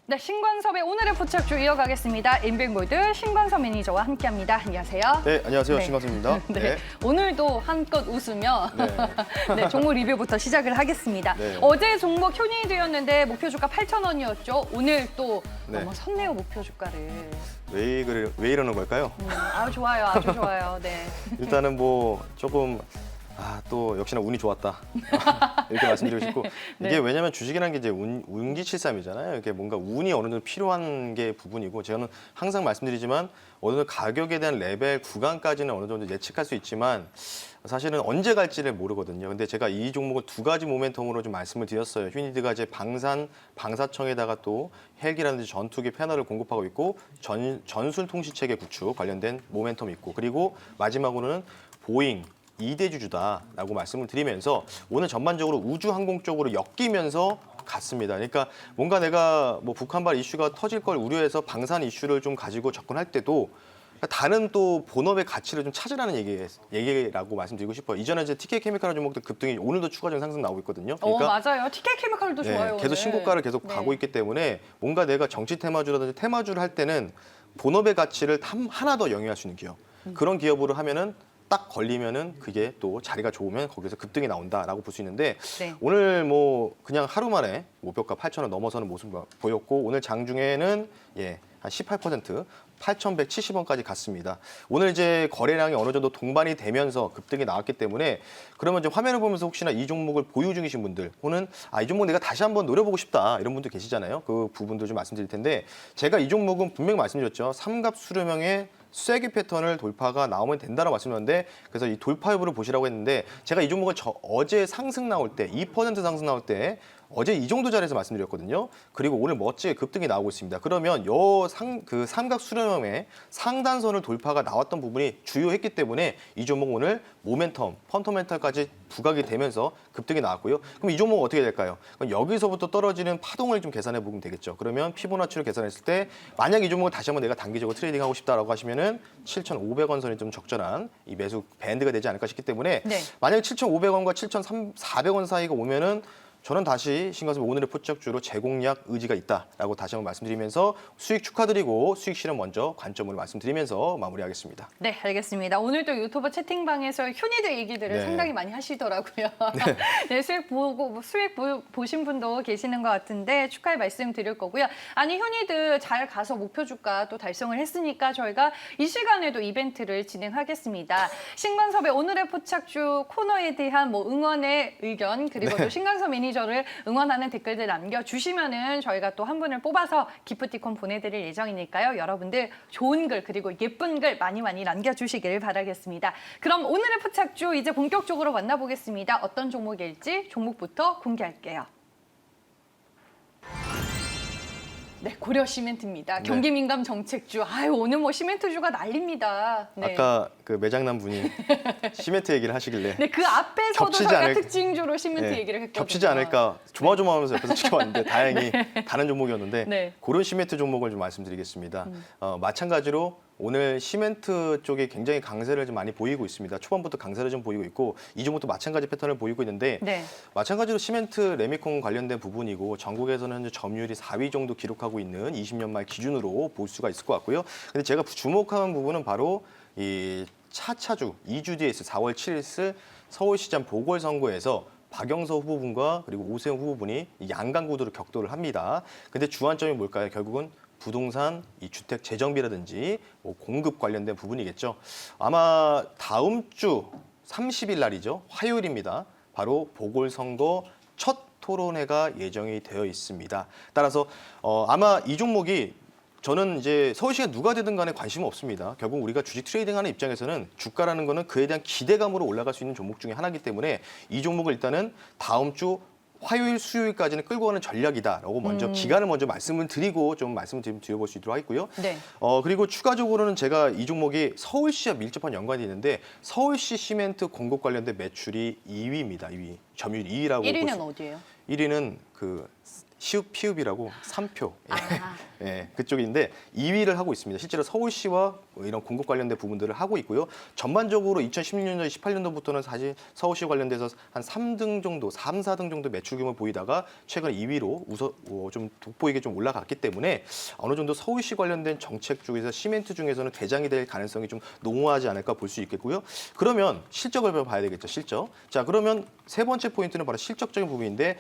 네, 신관섭의 오늘의 포착주 이어가겠습니다. 인백몰드 신관섭 매니저와 함께합니다. 안녕하세요. 네, 안녕하세요. 네. 신관섭입니다. 네. 오늘도 한껏 웃으며 네, 종목 리뷰부터 시작을 하겠습니다. 네. 어제 종목 현이되었는데 목표 주가 8,000원이었죠. 오늘 또 네. 넘어섰네요, 목표 주가를. 왜 이러는 걸까요? 아주 좋아요, 아주 좋아요. 네. 일단은 뭐 조금 또 역시나 운이 좋았다 이렇게 말씀드리고 싶고 네. 이게 왜냐하면 주식이라는 게 이제 운기칠삼이잖아요. 이게 뭔가 운이 어느 정도 필요한 게 부분이고 저는 항상 말씀드리지만 어느 정도 가격에 대한 레벨 구간까지는 어느 정도 예측할 수 있지만 사실은 언제 갈지를 모르거든요. 근데 제가 이 종목을 두 가지 모멘텀으로 좀 말씀을 드렸어요. 휴니드가 이제 방사청에다가 또 헬기라든지 전투기 패널을 공급하고 있고 전술 통신 체계 구축 관련된 모멘텀이 있고 그리고 마지막으로는 보잉 이대주주다라고 말씀을 드리면서 오늘 전반적으로 우주항공 쪽으로 엮이면서 갔습니다. 그러니까 뭔가 내가 뭐 북한발 이슈가 터질 걸 우려해서 방산 이슈를 좀 가지고 접근할 때도 다른 또 본업의 가치를 좀 찾으라는 얘기라고 말씀드리고 싶어요. 이전에 이제 TK 케미칼 종목들 급등이 오늘도 추가적인 상승 나오고 있거든요. 맞아요. TK 케미칼도 좋아요. 계속 오늘. 신고가를 계속 가고 있기 때문에 뭔가 내가 정치 테마주라든지 테마주를 할 때는 본업의 가치를 하나 더 영위할 수 있는 기업. 그런 기업으로 하면은 딱 걸리면은 그게 또 자리가 좋으면 거기서 급등이 나온다라고 볼 수 있는데 네. 오늘 뭐 그냥 하루 만에 목표가 8,000원 넘어서는 모습 보였고 오늘 장중에는 한 18% 8,170원까지 갔습니다. 오늘 이제 거래량이 어느 정도 동반이 되면서 급등이 나왔기 때문에 그러면 이제 화면을 보면서 혹시나 이 종목을 보유 중이신 분들 혹은 이 종목 내가 다시 한번 노려보고 싶다 이런 분들 계시잖아요. 그 부분도 좀 말씀드릴 텐데 제가 이 종목은 분명히 말씀드렸죠. 삼갑 수렴형의 쐐기 패턴을 돌파가 나오면 된다라고 말씀드렸는데 그래서 이 돌파 여부를 보시라고 했는데 제가 이 종목을 어제 상승 나올 때 2% 상승 나올 때 어제 이 정도 자리에서 말씀드렸거든요. 그리고 오늘 멋지게 급등이 나오고 있습니다. 그러면 그 삼각 수렴형의 상단선을 돌파가 나왔던 부분이 주요했기 때문에 이 종목 오늘 모멘텀, 펀더멘탈까지 부각이 되면서 급등이 나왔고요. 그럼 이 종목 어떻게 될까요? 그럼 여기서부터 떨어지는 파동을 좀 계산해 보면 되겠죠. 그러면 피보나치를 계산했을 때 만약 이 종목을 다시 한번 내가 단기적으로 트레이딩하고 싶다라고 하시면은 7,500원 선이 좀 적절한 이 매수 밴드가 되지 않을까 싶기 때문에 네. 만약 7,500원과 7,400원 사이가 오면은 저는 다시 신관섭 오늘의 포착주로 재공략 의지가 있다라고 다시 한번 말씀드리면서 수익 축하드리고 수익 실현 먼저 관점으로 말씀드리면서 마무리하겠습니다. 네, 알겠습니다. 오늘도 유튜브 채팅방에서 휴니드 얘기들을 네. 상당히 많이 하시더라고요. 네, 수익 보신 분도 계시는 것 같은데 축하의 말씀 드릴 거고요. 아니, 휴니드 잘 가서 목표 주가 또 달성을 했으니까 저희가 이 시간에도 이벤트를 진행하겠습니다. 신관섭의 오늘의 포착주 코너에 대한 뭐 응원의 의견 그리고 또 신관섭 매니저를 응원하는 댓글들 남겨주시면은 저희가 또 한 분을 뽑아서 기프티콘 보내드릴 예정이니까요. 여러분들 좋은 글 그리고 예쁜 글 많이 남겨주시길 바라겠습니다. 그럼 오늘의 포착주 이제 본격적으로 만나보겠습니다. 어떤 종목일지 종목부터 공개할게요. 네, 고려 시멘트입니다. 경기 민감 정책주. 오늘 뭐 시멘트주가 난립니다. 네. 아까 그 매장남 분이 시멘트 얘기를 하시길래 네, 그 앞에서도 겹치지 저희가 않을- 특징주로 시멘트 얘기를 했거든요. 겹치지 않을까 조마조마하면서 옆에서 지켜봤는데 다행히 다른 종목이었는데 네. 고른 시멘트 종목을 좀 말씀드리겠습니다. 마찬가지로 오늘 시멘트 쪽에 굉장히 강세를 좀 많이 보이고 있습니다. 초반부터 강세를 좀 보이고 있고 이 종목도 마찬가지 패턴을 보이고 있는데 네. 마찬가지로 시멘트 레미콘 관련된 부분이고 전국에서는 현재 점유율이 4위 정도 기록하고 있는 20년 말 기준으로 볼 수가 있을 것 같고요. 근데 제가 주목하는 부분은 바로 이 차차주 2주 뒤에 있을 4월 7일 있을 서울시장 보궐선거에서 박영서 후보분과 그리고 오세훈 후보분이 양강구도로 격돌을 합니다. 근데 주안점이 뭘까요? 결국은 부동산, 이 주택 재정비라든지 뭐 공급 관련된 부분이겠죠. 아마 다음 주 30일 날이죠. 화요일입니다. 바로 보궐선거 첫 토론회가 예정이 되어 있습니다. 따라서 아마 이 종목이 저는 이제 서울시가 누가 되든 간에 관심은 없습니다. 결국 우리가 주식 트레이딩하는 입장에서는 주가라는 거는 그에 대한 기대감으로 올라갈 수 있는 종목 중에 하나이기 때문에 이 종목을 일단은 다음 주 화요일, 수요일까지는 끌고 가는 전략이다라고 먼저 기간을 먼저 말씀을 드리고 좀 말씀을 드려볼 수 있도록 하겠고요. 네. 그리고 추가적으로는 제가 이 종목이 서울시와 밀접한 연관이 있는데 서울시 시멘트 공급 관련된 매출이 2위입니다. 2위. 점유율 2위라고 1위는 어디예요? 1위는 그 시읍 피읍이라고 3표. 예. 아. 예, 그쪽인데 2위를 하고 있습니다. 실제로 서울시와 이런 공급 관련된 부분들을 하고 있고요. 전반적으로 2016년도, 18년도부터는 사실 서울시 관련돼서 한 3등 정도, 3, 4등 정도 매출 규모 보이다가 최근 2위로 좀 돋보이게 좀 올라갔기 때문에 어느 정도 서울시 관련된 정책 중에서 시멘트 중에서는 대장이 될 가능성이 좀 농후하지 않을까 볼 수 있겠고요. 그러면 실적을 봐야 되겠죠, 실적. 자, 그러면 세 번째 포인트는 바로 실적적인 부분인데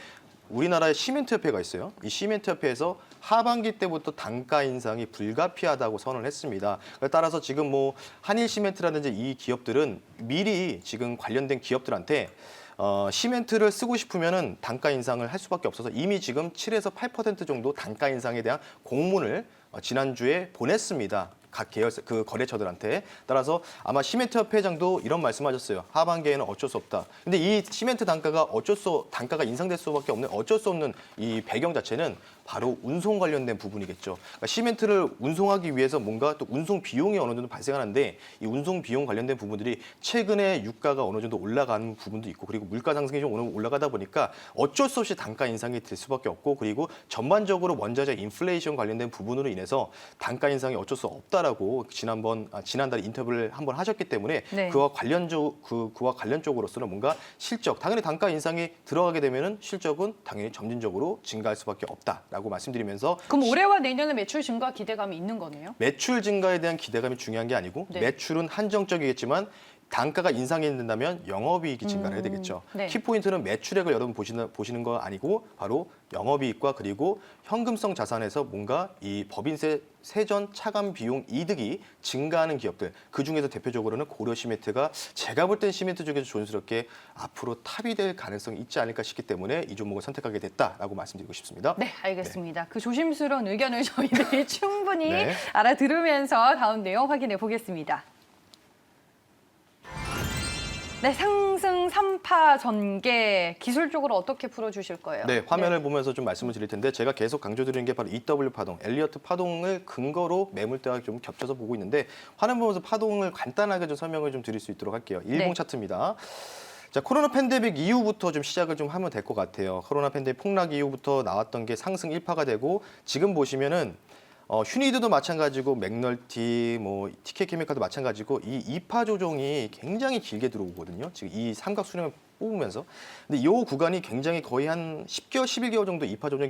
우리나라에 시멘트협회가 있어요. 이 시멘트협회에서 하반기 때부터 단가 인상이 불가피하다고 선언을 했습니다. 따라서 지금 뭐 한일시멘트라든지 이 기업들은 미리 지금 관련된 기업들한테 시멘트를 쓰고 싶으면은 단가 인상을 할 수밖에 없어서 이미 지금 7에서 8% 정도 단가 인상에 대한 공문을 지난주에 보냈습니다. 각 계열사 그 거래처들한테. 따라서 아마 시멘트 협회장도 이런 말씀하셨어요. 하반기에는 어쩔 수 없다. 근데 이 시멘트 단가가 단가가 인상될 수밖에 없는 어쩔 수 없는 이 배경 자체는 바로 운송 관련된 부분이겠죠. 그러니까 시멘트를 운송하기 위해서 뭔가 또 운송 비용이 어느 정도 발생하는데 이 운송 비용 관련된 부분들이 최근에 유가가 어느 정도 올라가는 부분도 있고 그리고 물가 상승이 좀 올라가다 보니까 어쩔 수 없이 단가 인상이 될 수밖에 없고 그리고 전반적으로 원자재 인플레이션 관련된 부분으로 인해서 단가 인상이 어쩔 수 없다라고 지난달 인터뷰를 한번 하셨기 때문에 네. 그와 관련 쪽으로서는 뭔가 실적 당연히 단가 인상이 들어가게 되면은 실적은 당연히 점진적으로 증가할 수밖에 없다라고 말씀드리면서 그럼 올해와 내년에 매출 증가 기대감이 있는 거네요? 매출 증가에 대한 기대감이 중요한 게 아니고 네. 매출은 한정적이겠지만 단가가 인상이 된다면 영업이익이 증가를 해야 되겠죠. 네. 키포인트는 매출액을 여러분 보시는 거 아니고 바로 영업이익과 그리고 현금성 자산에서 뭔가 이 법인세 세전 차감 비용 이득이 증가하는 기업들 그중에서 대표적으로는 고려시멘트가 제가 볼 땐 시멘트 중에서 조심스럽게 앞으로 탑이 될 가능성이 있지 않을까 싶기 때문에 이 종목을 선택하게 됐다라고 말씀드리고 싶습니다. 네, 알겠습니다. 그 조심스러운 의견을 저희들이 충분히 네. 알아들으면서 다음 내용 확인해 보겠습니다. 네, 상승 3파 전개 기술적으로 어떻게 풀어주실 거예요? 네, 화면을 보면서 좀 말씀을 드릴 텐데 제가 계속 강조드리는 게 바로 EW 파동, 엘리어트 파동을 근거로 매물대와 좀 겹쳐서 보고 있는데 화면 보면서 파동을 간단하게 좀 설명을 좀 드릴 수 있도록 할게요. 일봉 네. 차트입니다. 자, 코로나 팬데믹 이후부터 좀 시작을 좀 하면 될 것 같아요. 코로나 팬데믹 폭락 이후부터 나왔던 게 상승 1파가 되고 지금 보시면은 휴니드도 마찬가지고 맥널티, 뭐 TK케미칼도 마찬가지고 이 2파 조정이 굉장히 길게 들어오거든요. 지금 이 삼각 수렴을 뽑으면서. 근데 이 구간이 굉장히 거의 한 10개월, 11개월 정도 2파 조정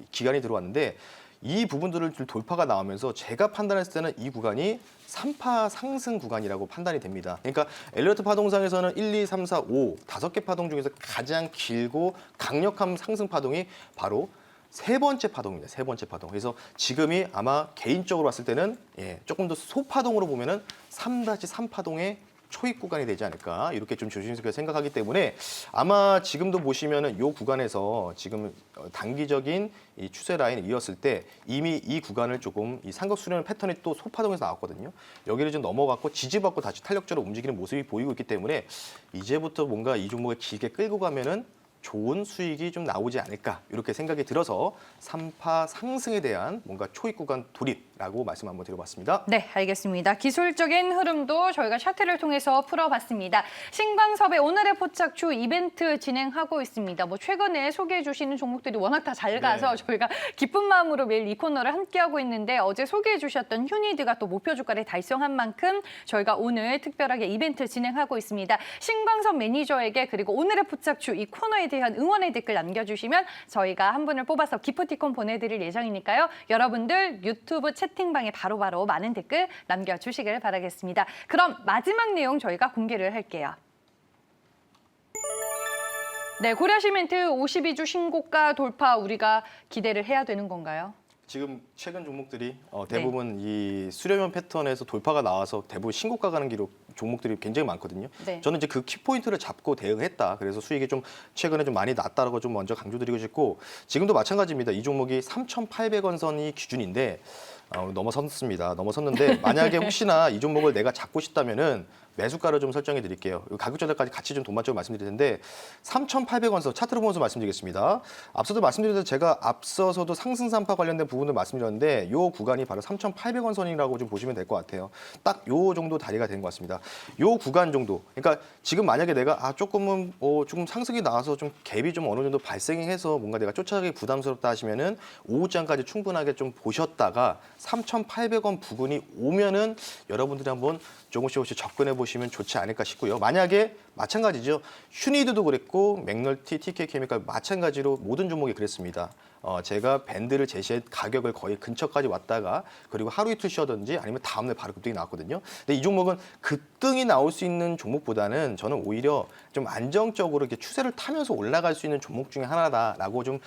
기간이 들어왔는데 이 부분들을 좀 돌파가 나오면서 제가 판단했을 때는 이 구간이 3파 상승 구간이라고 판단이 됩니다. 그러니까 엘리어트 파동상에서는 1, 2, 3, 4, 5, 5개 파동 중에서 가장 길고 강력한 상승 파동이 바로 세 번째 파동입니다. 세 번째 파동. 그래서 지금이 아마 개인적으로 봤을 때는 조금 더 소파동으로 보면은 3-3 파동의 초입 구간이 되지 않을까 이렇게 좀 조심스럽게 생각하기 때문에 아마 지금도 보시면은 이 구간에서 지금 단기적인 이 추세 라인을 이었을 때 이미 이 구간을 조금 이 삼각 수렴 패턴이 또 소파동에서 나왔거든요. 여기를 좀 넘어갔고 지지받고 다시 탄력적으로 움직이는 모습이 보이고 있기 때문에 이제부터 뭔가 이 종목을 길게 끌고 가면은 좋은 수익이 좀 나오지 않을까 이렇게 생각이 들어서 3파 상승에 대한 뭔가 초입 구간 돌입라고 말씀 한번 드려봤습니다. 네, 알겠습니다. 기술적인 흐름도 저희가 차트를 통해서 풀어봤습니다. 신광섭의 오늘의 포착주 이벤트 진행하고 있습니다. 뭐 최근에 소개해 주시는 종목들이 워낙 다 잘 가서 네. 저희가 기쁜 마음으로 매일 이 코너를 함께하고 있는데 어제 소개해 주셨던 휴니드가 또 목표 주가를 달성한 만큼 저희가 오늘 특별하게 이벤트 진행하고 있습니다. 신광섭 매니저에게 그리고 오늘의 포착주 이 코너에 대한 응원의 댓글 남겨주시면 저희가 한 분을 뽑아서 기프티콘 보내드릴 예정이니까요. 여러분들 유튜브 채팅방에 바로바로 많은 댓글 남겨주시길 바라겠습니다. 그럼 마지막 내용 저희가 공개를 할게요. 네, 고려시멘트 52주 신고가 돌파 우리가 기대를 해야 되는 건가요? 지금 최근 종목들이 대부분 이 수렴형 패턴에서 돌파가 나와서 대부분 신고가 가는 기록 종목들이 굉장히 많거든요. 네. 저는 이제 그 키포인트를 잡고 대응했다. 그래서 수익이 좀 최근에 좀 많이 났다라고 좀 먼저 강조드리고 싶고 지금도 마찬가지입니다. 이 종목이 3,800원 선이 기준인데 넘어섰습니다. 넘어섰는데 만약에 혹시나 이 종목을 내가 잡고 싶다면은 매수가를 좀 설정해 드릴게요. 가격 전략까지 같이 좀 돈맞춰 말씀드릴 텐데 3,800원 선 차트로 보면서 말씀드리겠습니다. 앞서도 말씀드렸듯이 제가 앞서서도 상승3파 관련된 부분을 말씀드렸는데 이 구간이 바로 3,800원 선이라고 좀 보시면 될 것 같아요. 딱 요 정도 다리가 되는 것 같습니다. 요 구간 정도. 그러니까 지금 만약에 내가 조금은 조금 상승이 나와서 좀 갭이 좀 어느 정도 발생해서 뭔가 내가 쫓아가기 부담스럽다 하시면은 오후장까지 충분하게 좀 보셨다가 3,800원 부근이 오면은 여러분들이 한번 조금씩 접근해 보시면 좋지 않을까 싶고요. 만약에 마찬가지죠. 휴니드도 그랬고 맥널티, TK케미칼 마찬가지로 모든 종목이 그랬습니다. 제가 밴드를 제시해 가격을 거의 근처까지 왔다가 그리고 하루 이틀 쉬었든지 아니면 다음날 바로 급등이 나왔거든요. 근데 이 종목은 급등이 나올 수 있는 종목보다는 저는 오히려 좀 안정적으로 이렇게 추세를 타면서 올라갈 수 있는 종목 중에 하나다라고 좀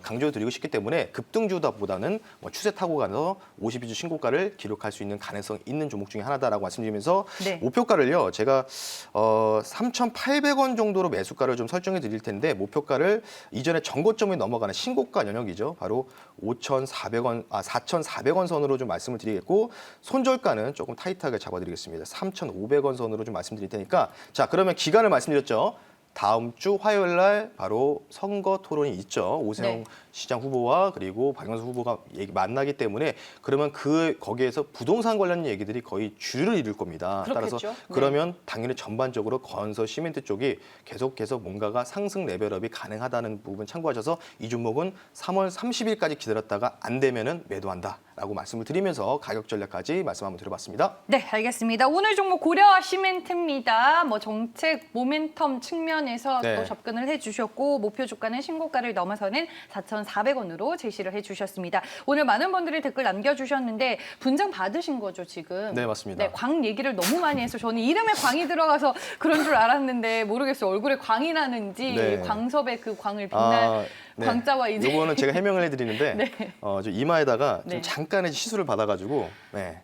강조드리고 싶기 때문에 급등주보다는 추세 타고 가서 52주 신고가를 기록할 수 있는 가능성 있는 종목 중에 하나다라고 말씀드리면서 네. 목표가를요. 제가 3,800원 정도로 매수가를 좀 설정해 드릴 텐데 목표가를 이전에 전고점이 넘어가는 신고가 영역이죠. 바로 4,400원 선으로 좀 말씀을 드리겠고 손절가는 조금 타이트하게 잡아드리겠습니다. 3,500원 선으로 좀 말씀드릴 테니까 자 그러면 기간을 말씀드렸죠. 다음 주 화요일 날 바로 선거 토론이 있죠. 오세훈 네. 시장 후보와 그리고 박영수 후보가 만나기 때문에 그러면 거기에서 부동산 관련 얘기들이 거의 주를 이룰 겁니다. 그렇겠죠. 따라서 네. 그러면 당연히 전반적으로 건설 시멘트 쪽이 계속해서 뭔가가 상승 레벨업이 가능하다는 부분 참고하셔서 이 종목은 3월 30일까지 기다렸다가 안 되면은 매도한다라고 말씀을 드리면서 가격 전략까지 말씀 한번 드려봤습니다. 네, 알겠습니다. 오늘 종목 고려 시멘트입니다. 뭐 정책 모멘텀 측면에서 네. 또 접근을 해주셨고 목표 주가는 신고가를 넘어서는 4,400원으로 제시를 해주셨습니다. 오늘 많은 분들이 댓글 남겨주셨는데 분장 받으신 거죠 지금? 네, 맞습니다. 네, 광 얘기를 너무 많이 해서 저는 이름에 광이 들어가서 그런 줄 알았는데 모르겠어요. 얼굴에 광이 나는지 네. 광섭의 그 광을 빛날 광자와 이제 이거는 제가 해명을 해드리는데 네. 저 이마에다가 네. 좀 잠깐의 시술을 받아가지고 네.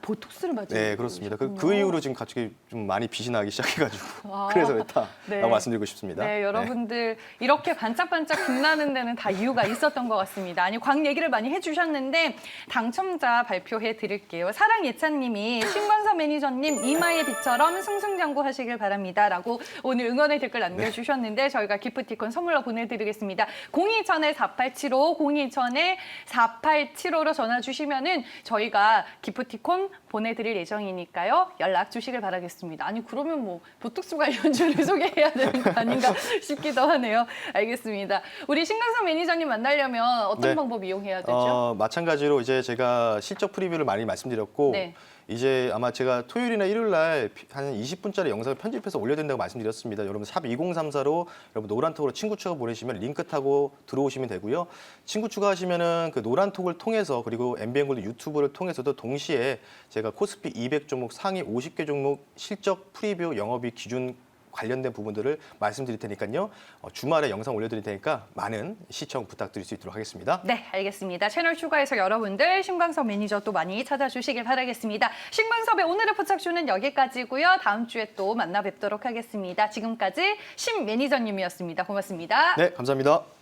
보톡스를 맞은 네, 그렇습니다. 그 이후로 지금 갑자기 좀 많이 빛이 나기 시작해가지고 아, 그래서 그렇다라고 네. 말씀드리고 싶습니다. 네, 여러분들 이렇게 반짝반짝 빛나는 데는 다 이유가 있었던 것 같습니다. 아니, 광 얘기를 많이 해주셨는데 당첨자 발표해 드릴게요. 사랑예찬님이 신관서 매니저님 이마의 빛처럼 승승장구 하시길 바랍니다라고 오늘 응원의 댓글 남겨주셨는데 저희가 기프티콘 선물로 보내드리겠습니다. 02000에 4875, 02000에 4875로 전화 주시면은 저희가 기프티콘 보내드릴 예정이니까요. 연락 주시길 바라겠습니다. 아니 그러면 뭐 보톡스 관련주를 소개해야 되는 거 아닌가 싶기도 하네요. 알겠습니다. 우리 신강선 매니저님 만나려면 어떤 네. 방법 이용해야 되죠? 마찬가지로 이제 제가 실적 프리뷰를 많이 말씀드렸고 네. 이제 아마 제가 토요일이나 일요일 날 한 20분짜리 영상을 편집해서 올려야 된다고 말씀드렸습니다. 여러분 샵 2034로 여러분 노란톡으로 친구 추가 보내시면 링크 타고 들어오시면 되고요. 친구 추가하시면은 그 노란톡을 통해서 그리고 MBN골드 유튜브를 통해서도 동시에 제가 코스피 200 종목 상위 50개 종목 실적 프리뷰 영업이익 기준 관련된 부분들을 말씀드릴 테니까요. 주말에 영상 올려드릴 테니까 많은 시청 부탁드릴 수 있도록 하겠습니다. 네, 알겠습니다. 채널 추가해서 여러분들 신광섭 매니저 또 많이 찾아주시길 바라겠습니다. 신광섭의 오늘의 포착주는 여기까지고요. 다음 주에 또 만나 뵙도록 하겠습니다. 지금까지 신 매니저님이었습니다. 고맙습니다. 네, 감사합니다.